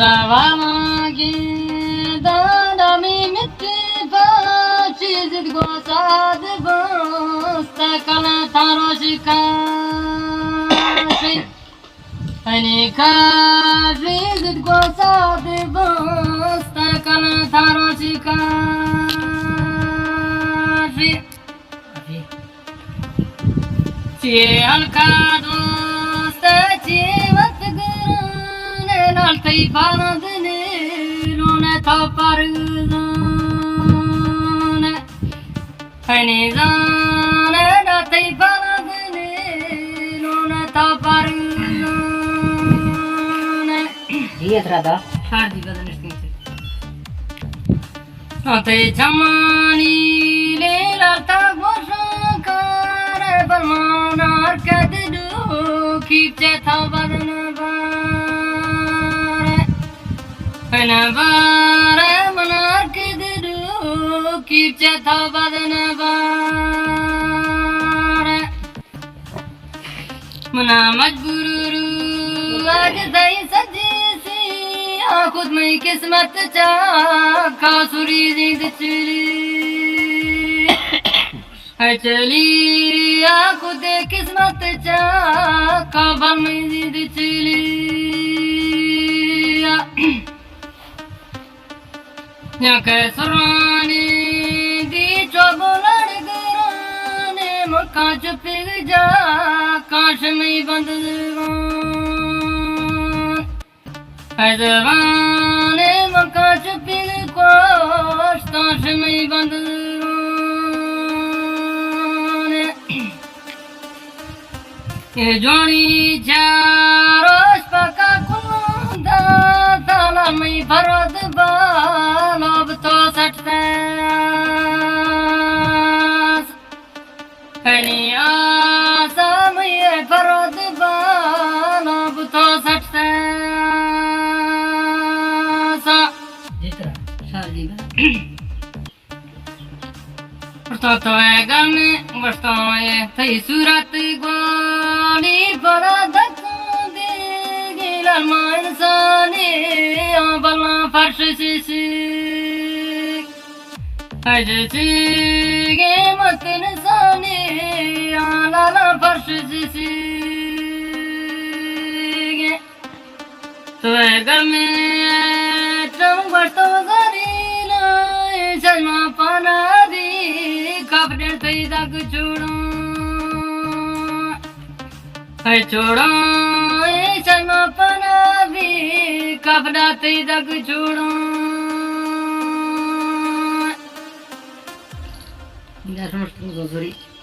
Travamagi danami mitti pachizit gosad bosta kana taroshikashi anika vizit gosad bosta kana taroshikashi ci alkado sta ci Altai paradne lune taparune Hani zane altai paradne lune taparune Iya terada. Hardi kadar istinse Altai chamani le larta goshakare balmanar kaddu kipche thabadna Navare manarkidu kipche thabadnavare mana majburu aaj dai sajisi khud mein kismat cha kasuri zind chili hai chali khud kismat cha kabal mein zind chili Nyake surani di chobolad garane mukha chupig ja kaash mein band hai zavane mukha chupig kosh kaash mein band ye joni charosh paka kunda tala mein farad ba to sattas hani asamiye farod banab to sattas Jitra. Shardi ba. to ega me vasto ye thai surat gwani paradak de gilal man sane abala farsh sisi Ajchige matin sani alala farsh jisige to gar mein tum vasto zarila chana pana di kapde thai dag chodo hai chodo chana pana di kapda thai dag chodo Enggak semua